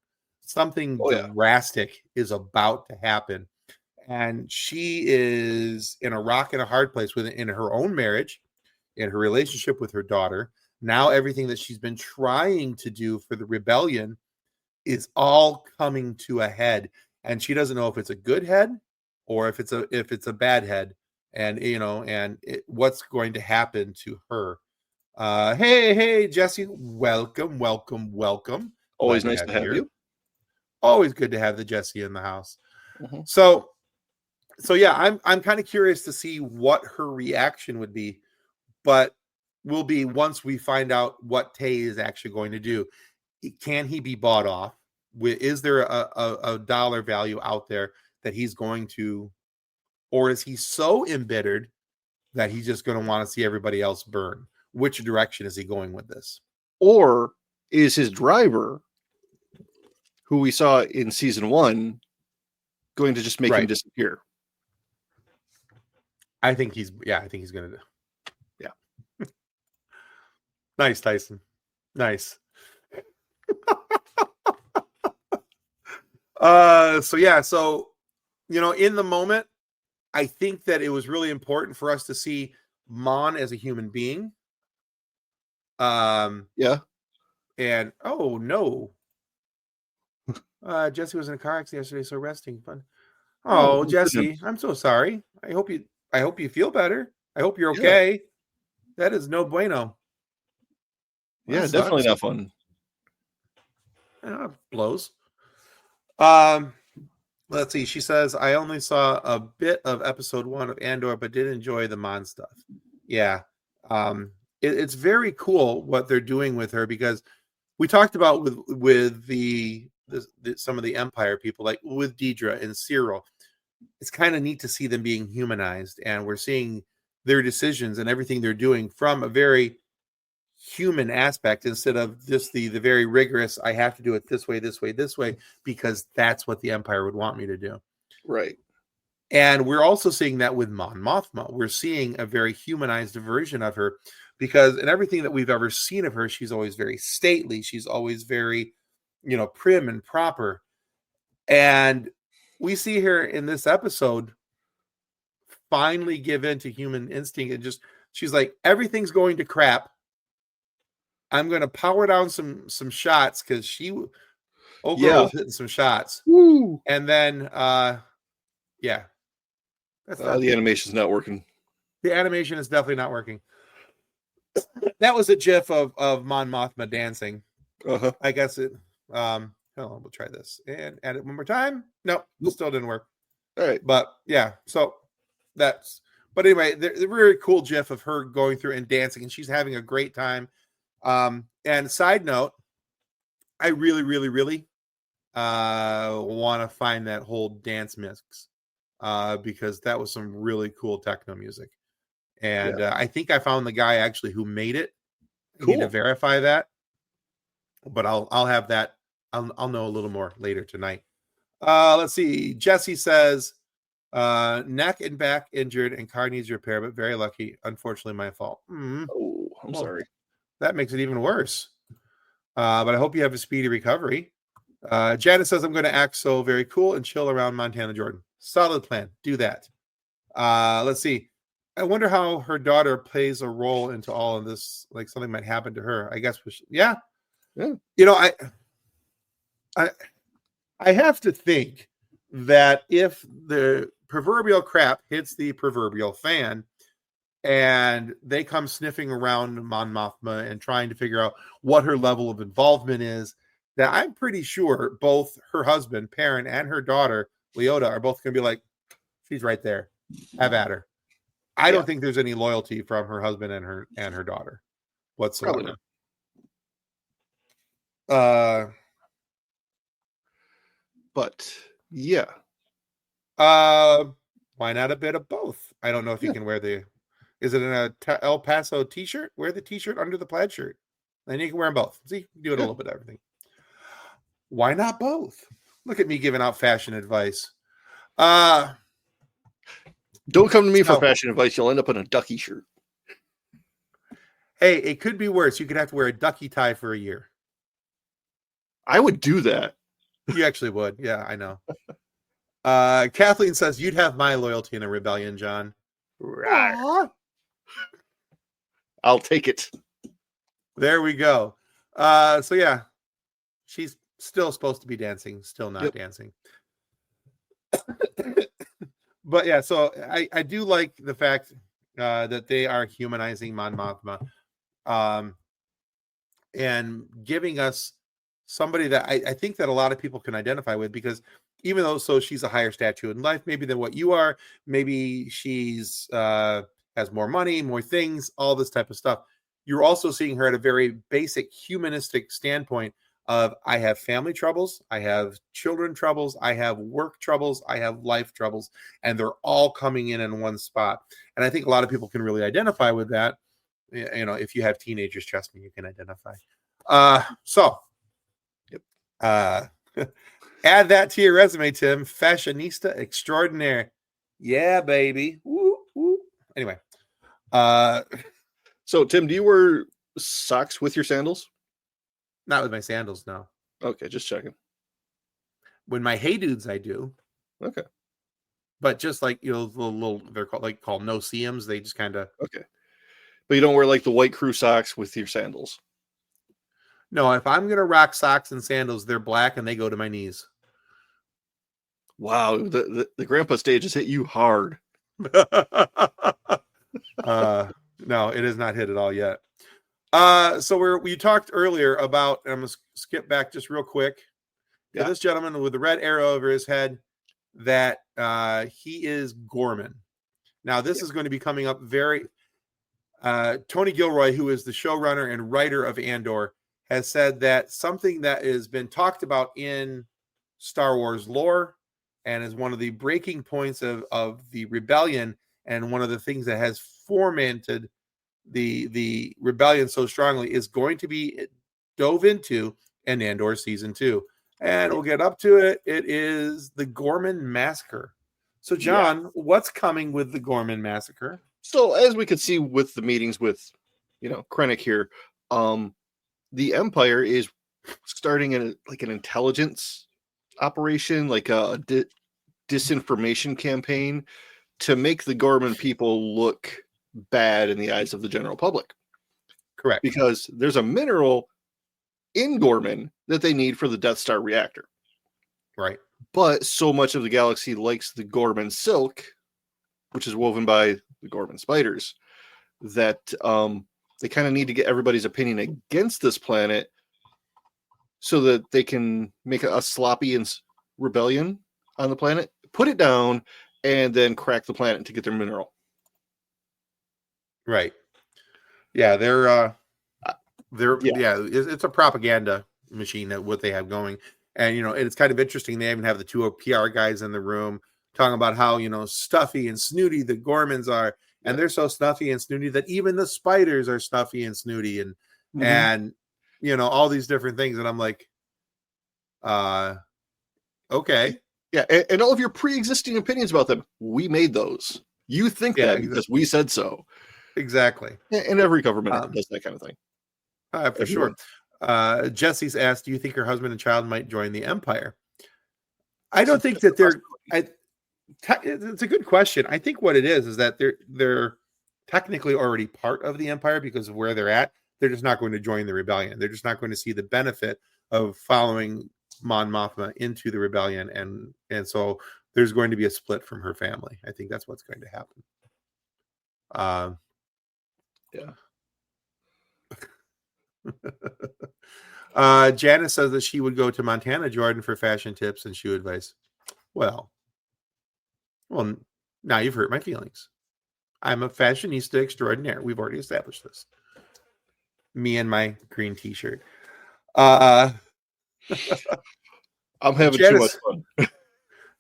Something drastic is about to happen. And she is in a rock and a hard place in her own marriage, in her relationship with her daughter. Now everything that she's been trying to do for the rebellion is all coming to a head. And she doesn't know if it's a good head or if it's a bad head. And, what's going to happen to her. Hey, Jesse, welcome. Always nice to have you. Always good to have the Jesse in the house. Mm-hmm. So yeah, I'm kind of curious to see what her reaction would be, but will be once we find out what Tay is actually going to do. Can he be bought off? Is there a dollar value out there that he's going to, or is he so embittered that he's just going to want to see everybody else burn? Which direction is he going with this? Or is his driver, who we saw in season 1, going to just make him disappear? I think he's going to. Yeah. Nice, Tyson. Nice. So in the moment, I think that it was really important for us to see Mon as a human being, Yeah. And oh no, Jesse was in a car accident yesterday, so resting. Fun. Oh, Oh, good for him. Jesse, I'm so sorry. I hope you feel better. I hope you're Yeah. okay. That is no bueno. That Yeah, definitely sucks. not fun. Yeah, blows. Um, let's see. She says, I only saw a bit of episode 1 of Andor, but did enjoy the Mon stuff. Yeah. It's very cool what they're doing with her, because we talked about with the some of the Empire people, like with Deidre and Cyril. It's kind of neat to see them being humanized, and we're seeing their decisions and everything they're doing from a very human aspect, instead of just the very rigorous, I have to do it this way, this way, this way, because that's what the Empire would want me to do. Right. And we're also seeing that with Mon Mothma. We're seeing a very humanized version of her, because in everything that we've ever seen of her, she's always very stately. She's always very, prim and proper. And we see her in this episode finally give in to human instinct, and she's like, everything's going to crap. I'm going to power down some shots, because girl was hitting some shots. Woo. And then, yeah, that's not The animation's not working. The animation is definitely not working. That was a GIF of Mon Mothma dancing. Uh-huh. I guess it. Hold on, we'll try this and add it one more time. Nope, still didn't work. All right. But yeah, so that's. But anyway, they're very cool GIF of her going through and dancing, and she's having a great time. And side note, I really, really, really want to find that whole dance mix, because that was some really cool techno music. And I think I found the guy actually who made it. I need to verify that, but I'll have that. I'll know a little more later tonight. Let's see. Jesse says, neck and back injured and car needs repair, but very lucky. Unfortunately, my fault. Oh, I'm sorry. That makes it even worse. But I hope you have a speedy recovery. Janice says, I'm going to act so very cool and chill around Montana Jordan. Solid plan. Do that. Let's see. I wonder how her daughter plays a role into all of this. Like something might happen to her. I guess. Yeah. I have to think that if the proverbial crap hits the proverbial fan, and they come sniffing around Mon Mothma and trying to figure out what her level of involvement is, that I'm pretty sure both her husband, Perrin, and her daughter, Leota, are both going to be like, she's right there. Have at her. I don't think there's any loyalty from her husband and her daughter whatsoever. But yeah. Why not a bit of both? I don't know if you can wear the. Is it in a El Paso t-shirt? Wear the t-shirt under the plaid shirt. Then you can wear them both. See, you can do it a little bit of everything. Why not both? Look at me giving out fashion advice. Don't come to me for fashion advice. You'll end up in a ducky shirt. Hey, it could be worse. You could have to wear a ducky tie for a year. I would do that. You actually would. Yeah, I know. Kathleen says, you'd have my loyalty in a rebellion, John. I'll take it. There we go. So yeah, she's still supposed to be dancing, still not dancing. But yeah, so I do like the fact that they are humanizing Mon Mothma, and giving us somebody that I think that a lot of people can identify with, because even though she's a higher statue in life maybe than what you are, maybe she's has more money, more things, all this type of stuff. You're also seeing her at a very basic humanistic standpoint of, I have family troubles, I have children troubles, I have work troubles, I have life troubles, and they're all coming in one spot. And I think a lot of people can really identify with that. If you have teenagers, trust me, you can identify. Add that to your resume, Tim. Fashionista extraordinaire. Yeah, baby. Woo, woo. Anyway. So, Tim, do you wear socks with your sandals? Not with my sandals, no. Okay, just checking. When my Hey Dudes, I do. Okay. But just like, the little, they're called no-see-ums. They just kind of. Okay. But you don't wear like the white crew socks with your sandals. No, if I'm gonna rock socks and sandals, they're black and they go to my knees. Wow, the grandpa stage has hit you hard. No, it has not hit at all yet. So we talked earlier about, I'm gonna skip back just real quick. Yeah. This gentleman with the red arrow over his head, that he is Gorman. Now, this is going to be coming up very. Tony Gilroy, who is the showrunner and writer of Andor, has said that something that has been talked about in Star Wars lore and is one of the breaking points of the rebellion, and one of the things that has fomented the rebellion so strongly, is going to be dove into in Andor season 2. And we'll get up to it. It is the Gorman Massacre. So, John, what's coming with the Gorman Massacre? So, as we could see with the meetings with, Krennic here, the Empire is starting an intelligence operation, like a disinformation campaign to make the Gorman people look bad in the eyes of the general public. Correct. Because there's a mineral in Gorman that they need for the Death Star reactor. Right. But so much of the galaxy likes the Gorman silk, which is woven by the Gorman spiders, that they kind of need to get everybody's opinion against this planet so that they can make a sloppy rebellion on the planet, put it down, and then crack the planet to get their mineral. Right. Yeah, it's a propaganda machine that what they have going. And it's kind of interesting. They even have the two PR guys in the room talking about how stuffy and snooty the Gormans are, and they're so snuffy and snooty that even the spiders are snuffy and snooty, and and all these different things. And I'm like, okay, yeah, and all of your pre-existing opinions about them, we made those. You think that because we said so. Exactly. And every government does that kind of thing. For sure. Jesse's asked, do you think her husband and child might join the Empire? I don't think that they're. It's a good question. I think what it is that they're technically already part of the Empire because of where they're at. They're just not going to join the rebellion. They're just not going to see the benefit of following Mon Mothma into the rebellion, and so there's going to be a split from her family. I think that's what's going to happen. Janice says that she would go to Montana, Jordan, for fashion tips and shoe advice. Well, now you've hurt my feelings. I'm a fashionista extraordinaire. We've already established this. Me and my green t-shirt. I'm having too much fun.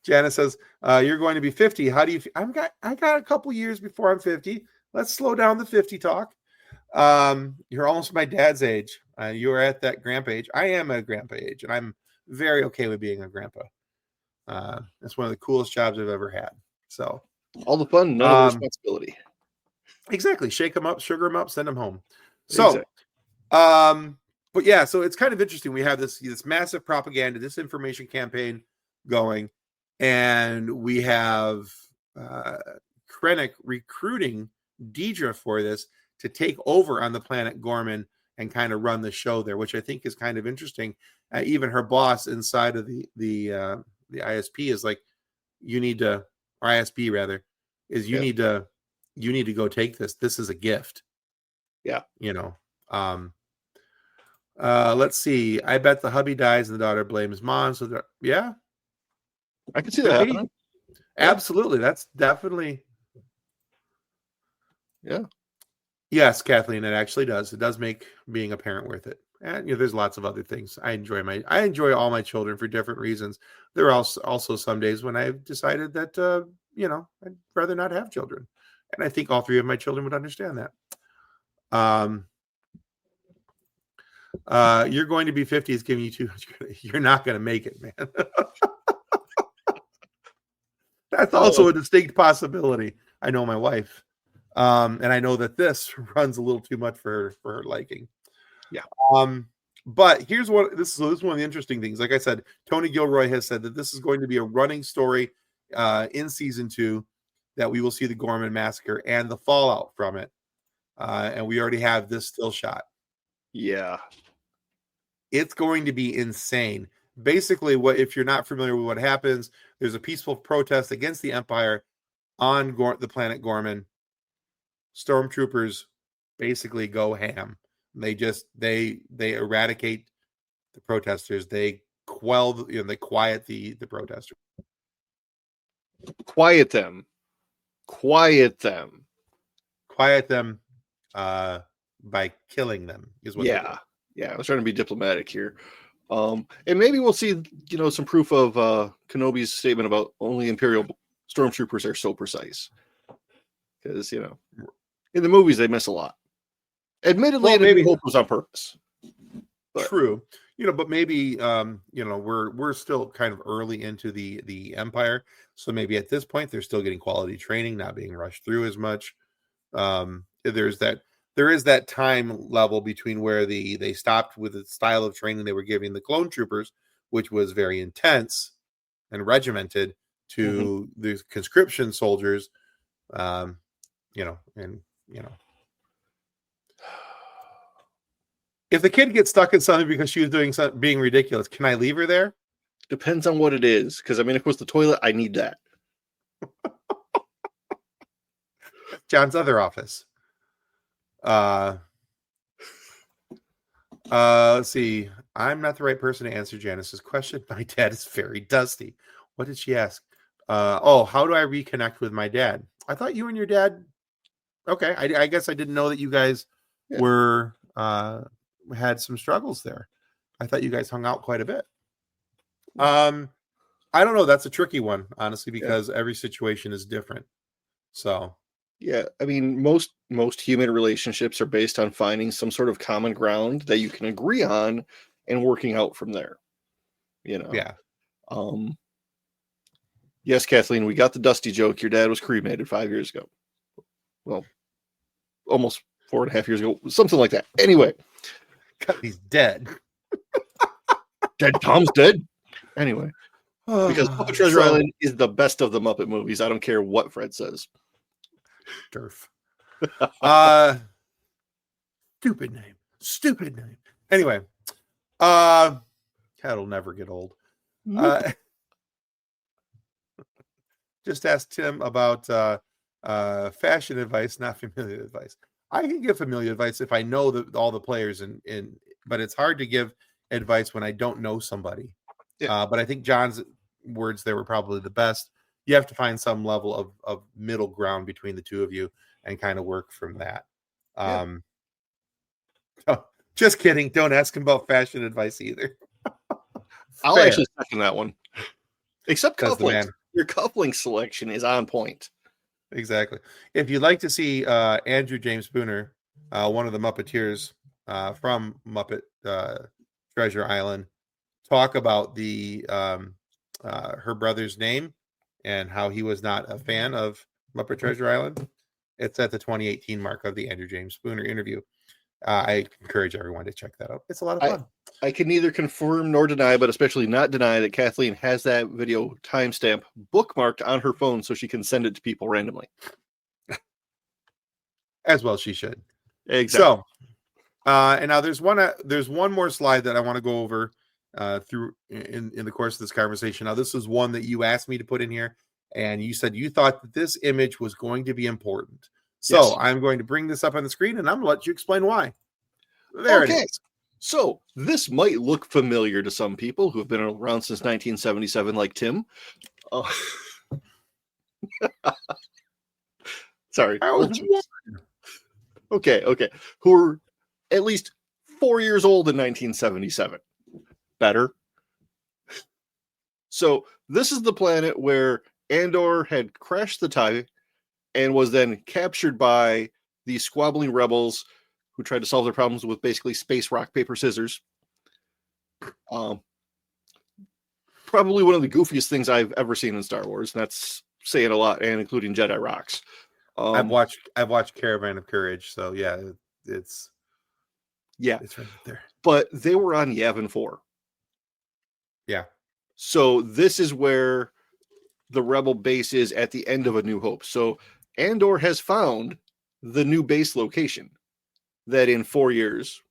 Janice says, you're going to be 50. How do you I got a couple years before I'm 50. Let's slow down the 50 talk. You're almost my dad's age. You're at that grandpa age. I am at a grandpa age, and I'm very okay with being a grandpa. It's one of the coolest jobs I've ever had. So all the fun, none of the responsibility. Exactly. Shake them up, sugar them up, send them home. So, but yeah, so it's kind of interesting. We have this massive propaganda, disinformation campaign going, and we have Krennic recruiting Deidre for this to take over on the planet Gorman and kind of run the show there, which I think is kind of interesting. Even her boss inside of the ISP is like, you need to, or ISB rather, is you need to go take this. This is a gift. Yeah. Let's see. I bet the hubby dies and the daughter blames mom. So I can see that happening. Absolutely. That's definitely. Yeah. Yes, Kathleen, it actually does. It does make being a parent worth it. And there's lots of other things. I enjoy all my children for different reasons. There are also some days when I've decided that I'd rather not have children. And I think all three of my children would understand that. You're going to be 50 is giving you too much credit. You're not going to make it, man. That's also a distinct possibility. I know my wife. And I know that this runs a little too much for her liking. Yeah. But here's what this is one of the interesting things. Like I said, Tony Gilroy has said that this is going to be a running story in season 2, that we will see the Gorman massacre and the fallout from it. and we already have this still shot. Yeah. It's going to be insane. Basically, what if you're not familiar with what happens? There's a peaceful protest against the Empire on the planet Gorman. Stormtroopers basically go ham. They eradicate the protesters. They they quiet the protesters. Quiet them. Quiet them. Quiet them by killing them is what they do. Yeah, I was trying to be diplomatic here. And maybe we'll see, some proof of Kenobi's statement about only Imperial stormtroopers are so precise. Because, in the movies, they miss a lot. Admittedly, Well, maybe Hope was on purpose. But. True. But maybe, we're still kind of early into the Empire. So maybe at this point, they're still getting quality training, not being rushed through as much. There is that time level between where they stopped with the style of training they were giving the clone troopers, which was very intense and regimented, to the conscription soldiers, if the kid gets stuck in something because she was doing something being ridiculous, can I leave her there? Depends on what it is. Because, if it was the toilet, I need that. John's other office. Let's see. I'm not the right person to answer Janice's question. My dad is very dusty. What did she ask? How do I reconnect with my dad? I thought you and your dad. Okay, I guess I didn't know that you guys were had some struggles there. I thought you guys hung out quite a bit. I don't know. That's a tricky one, honestly, because every situation is different. So. Yeah, most human relationships are based on finding some sort of common ground that you can agree on and working out from there. Yeah. Yes, Kathleen, we got the Dusty joke. Your dad was cremated 5 years ago. Well, almost 4.5 years ago, something like that. Anyway, he's dead. Dead Tom's dead. Anyway, because Muppet Treasure Island is the best of the Muppet movies. I don't care what Fred says. Durf. Stupid name. Anyway, that'll never get old. Just ask Tim about fashion advice, not familiar advice. I can give familiar advice if I know all the players, but it's hard to give advice when I don't know somebody. Yeah. But I think John's words there were probably the best. You have to find some level of middle ground between the two of you and kind of work from that. Just kidding. Don't ask him about fashion advice either. I'll actually second that one. Except coupling. Your coupling selection is on point. Exactly. If you'd like to see Andrew James Spooner, one of the Muppeteers from Muppet Treasure Island, talk about her brother's name and how he was not a fan of Muppet Treasure Island, it's at the 2018 mark of the Andrew James Spooner interview. I encourage everyone to check that out. It's a lot of fun. I can neither confirm nor deny, but especially not deny, that Kathleen has that video timestamp bookmarked on her phone so she can send it to people randomly. As well she should. Exactly. So, and now there's one more slide that I want to go over through in the course of this conversation. Now, this is one that you asked me to put in here, and you said you thought that this image was going to be important. So yes. I'm going to bring this up on the screen, and I'm going to let you explain why. There it is. So this might look familiar to some people who have been around since 1977, like Tim. Sorry. Okay. Who were at least 4 years old in 1977. Better. So this is the planet where Andor had crashed the TIE and was then captured by the squabbling rebels who tried to solve their problems with basically space, rock, paper, scissors. Probably one of the goofiest things I've ever seen in Star Wars, and that's saying a lot, and including Jedi rocks. I've watched Caravan of Courage, so yeah, it's right there. But they were on Yavin 4. Yeah. So this is where the rebel base is at the end of A New Hope. So Andor has found the new base location. That in 4 years,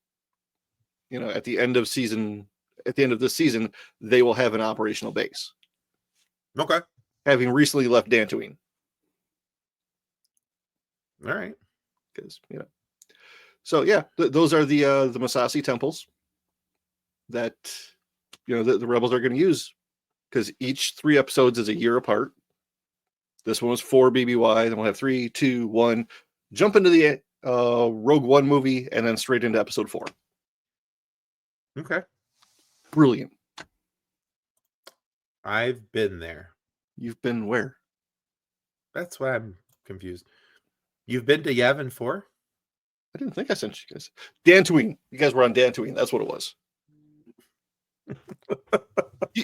at the end of this season, they will have an operational base. Okay. Having recently left Dantooine. All right. Because, So yeah, those are the Masasi temples that the rebels are going to use, because each 3 episodes is a year apart. This one was 4 BBY, then we'll have 3, 2, 1. Jump into the Rogue One movie, and then straight into episode 4. Okay. Brilliant. I've been there. You've been where? That's why I'm confused. You've been to Yavin 4? I didn't think I sent you guys. Dantooine. You guys were on Dantooine. That's what it was.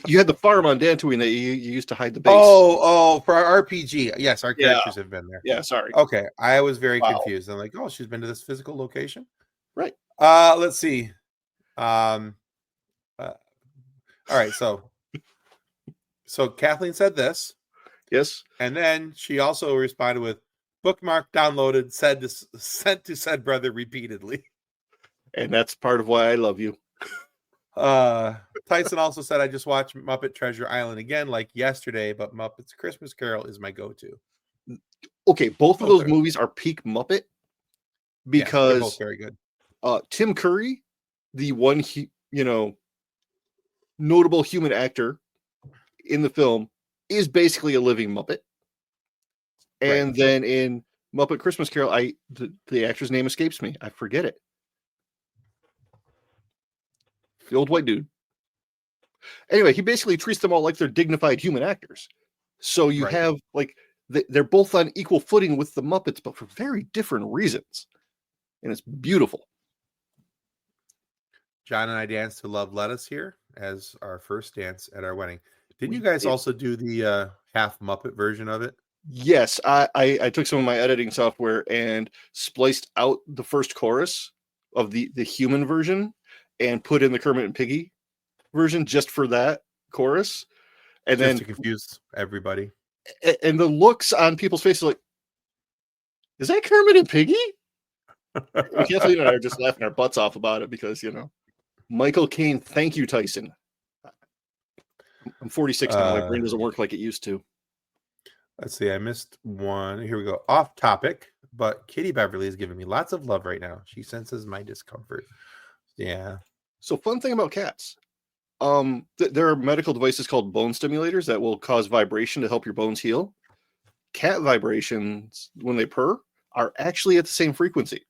You had the farm on Dantooine that you used to hide the base. Oh, for our RPG. Yes, our characters have been there. Yeah, sorry. Okay, I was very Wow. confused. I'm like, oh, she's been to this physical location? Right. Let's see. All right, so Kathleen said this. Yes. And then she also responded with bookmark downloaded, sent to said brother repeatedly. And that's part of why I love you. Tyson also said, I just watched Muppet Treasure Island again like yesterday, but Muppets Christmas Carol is my go-to. Okay, both of those movies are peak Muppet, because they're both very good. Tim Curry, the one notable human actor in the film, is basically a living Muppet. And then in Muppet Christmas Carol, the actor's name escapes me. I forget it. The old white dude. Anyway, he basically treats them all like they're dignified human actors. So you have they're both on equal footing with the Muppets, but for very different reasons. And it's beautiful. John and I danced to Love Lettuce here as our first dance at our wedding. Didn't you guys also do the half Muppet version of it? Yes, I took some of my editing software and spliced out the first chorus of the human version and put in the Kermit and Piggy version just for that chorus. And just then to confuse everybody. And the looks on people's faces like, is that Kermit and Piggy? Kathleen and I are just laughing our butts off about it because, Michael Caine, thank you, Tyson. I'm 46 now. My brain doesn't work like it used to. Let's see. I missed one. Here we go. Off topic, but Kitty Beverly is giving me lots of love right now. She senses my discomfort. Yeah. So fun thing about cats. There are medical devices called bone stimulators that will cause vibration to help your bones heal. Cat vibrations, when they purr, are actually at the same frequency.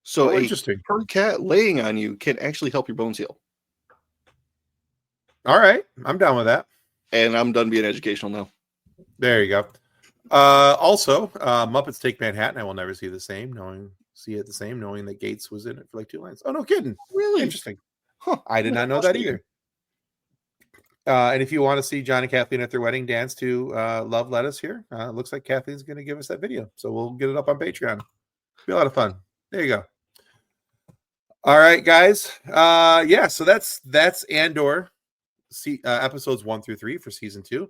So a purr cat laying on you can actually help your bones heal. All right. I'm down with that. And I'm done being educational now. There you go. Also, Muppets Take Manhattan. I will never see it the same, knowing that Gates was in it for like 2 lines. Oh, no kidding. Really? Interesting. Huh. I did not know that either. And if you want to see John and Kathleen at their wedding dance to Love Lettuce here, it looks like Kathleen's going to give us that video. So we'll get it up on Patreon. It'll be a lot of fun. There you go. All right, guys. So that's Andor episodes 1 through 3 for season 2.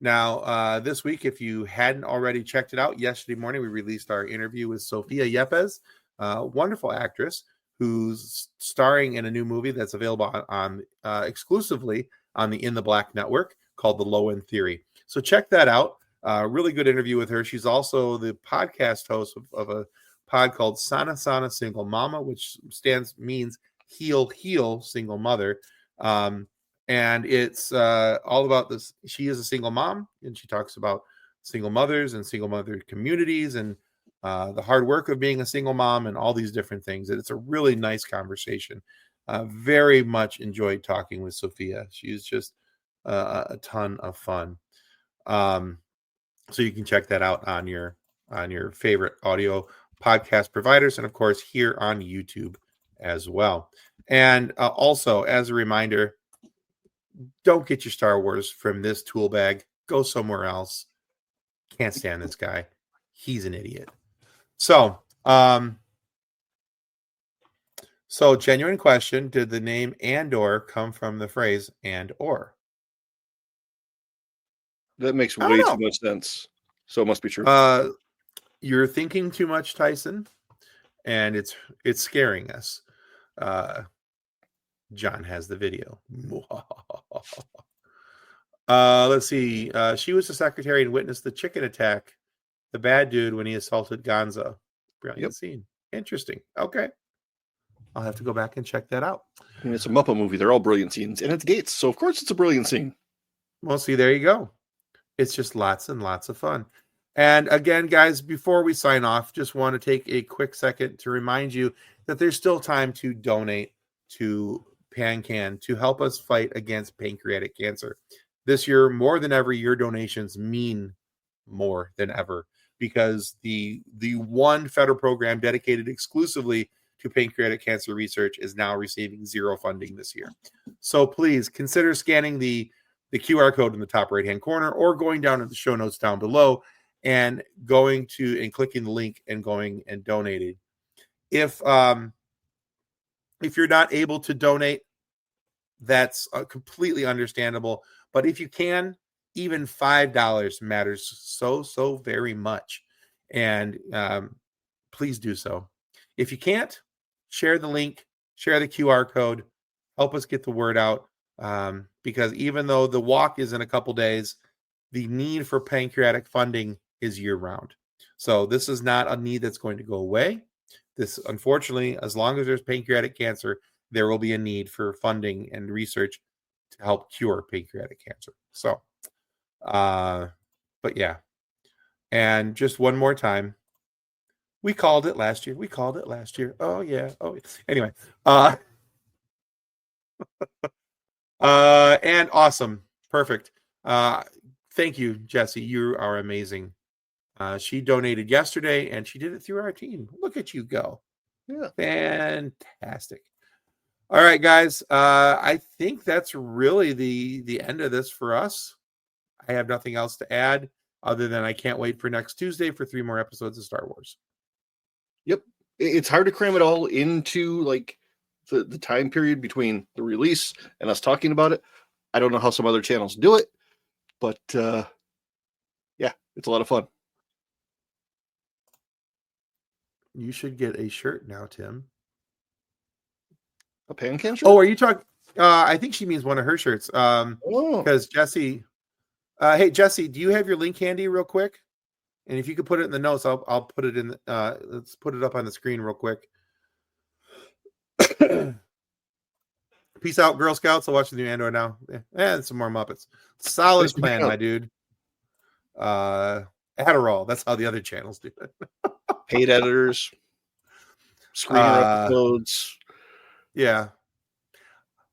Now, this week, if you hadn't already checked it out, yesterday morning we released our interview with Sophia Yepes, wonderful actress who's starring in a new movie that's available on exclusively on the In the Black network called The Low End Theory. So check that out. Really good interview with her. She's also the podcast host of a pod called Sana Sana Single Mama, which means heal single mother. And it's all about this. She is a single mom, and she talks about single mothers and single mother communities and the hard work of being a single mom and all these different things. It's a really nice conversation. Very much enjoyed talking with Sophia. She's just a ton of fun. So you can check that out on your favorite audio podcast providers, and of course here on YouTube as well. And also, as a reminder, don't get your Star Wars from this tool bag. Go somewhere else. Can't stand this guy. He's an idiot. So genuine question: did the name Andor come from the phrase "and or"? That makes way too much sense. So it must be true. You're thinking too much, Tyson, and it's scaring us. John has the video. Let's see. She was the secretary and witnessed the chicken attack, the bad dude, when he assaulted Gonza. Brilliant scene. Interesting. Okay. I'll have to go back and check that out. I mean, it's a Muppet movie. They're all brilliant scenes. And it's Gates, so of course it's a brilliant scene. Well, see, there you go. It's just lots and lots of fun. And again, guys, before we sign off, just want to take a quick second to remind you that there's still time to donate to PanCan to help us fight against pancreatic cancer. This year, more than ever, your donations mean more than ever, because the one federal program dedicated exclusively to pancreatic cancer research is now receiving zero funding this year. So please consider scanning the QR code in the top right-hand corner, or going down in the show notes down below and going to and clicking the link and going and donating. If you're not able to donate, that's completely understandable. But if you can, even $5 matters so very much. And please do so. If you can't, share the link, share the QR code, help us get the word out. Because even though the walk is in a couple days, the need for pancreatic funding is year round. So this is not a need that's going to go away. This, unfortunately, as long as there's pancreatic cancer, there will be a need for funding and research to help cure pancreatic cancer. So, but yeah. And just one more time, we called it last year. Oh yeah. Anyway, and awesome. Perfect. Thank you, Jesse. You are amazing. She donated yesterday and she did it through our team. Look at you go. Yeah. Fantastic. All right, guys. I think that's really the end of this for us. I have nothing else to add other than I can't wait for next Tuesday for 3 more episodes of Star Wars. Yep. It's hard to cram it all into like the time period between the release and us talking about it. I don't know how some other channels do it, but yeah, it's a lot of fun. You should get a shirt now, Tim. A PanCan shirt? Oh, are you talking? I think she means one of her shirts. Oh. Because Jesse, hey Jesse, do you have your link handy real quick? And if you could put it in the notes, I'll put it in. Let's put it up on the screen real quick. Peace out, Girl Scouts. I'll watch the new Andor now. And some more Muppets. Solid plan, my dude. Adderall. That's how the other channels do it. Paid editors, screener episodes. Yeah.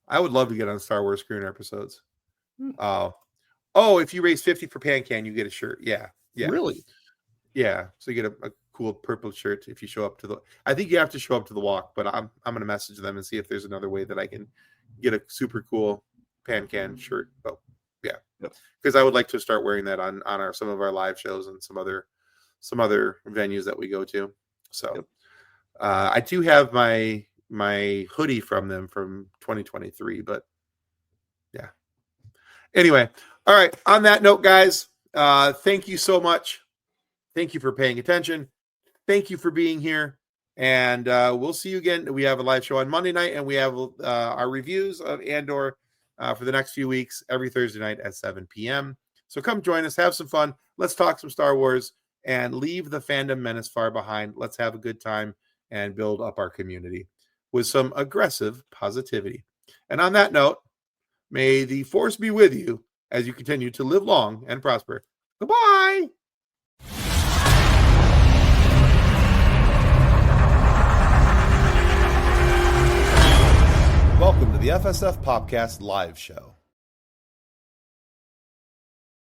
I would love to get on Star Wars screener episodes. Oh, if you raise 50 for PanCan, you get a shirt. Yeah. Really? Yeah. So you get a cool purple shirt if you show up to the. I think you have to show up to the walk, but I'm gonna message them and see if there's another way that I can get a super cool PanCan shirt. Oh, yeah. Because I would like to start wearing that on some of our live shows and some other venues that we go to. So I do have my hoodie from them from 2023, but yeah. Anyway, all right. On that note, guys, thank you so much. Thank you for paying attention. Thank you for being here. And we'll see you again. We have a live show on Monday night, and we have our reviews of Andor for the next few weeks every Thursday night at 7 p.m. So come join us. Have some fun. Let's talk some Star Wars and leave the fandom menace far behind. Let's have a good time and build up our community with some aggressive positivity. And on that note, may the Force be with you as you continue to live long and prosper. Goodbye. Welcome to the FSF Podcast live show.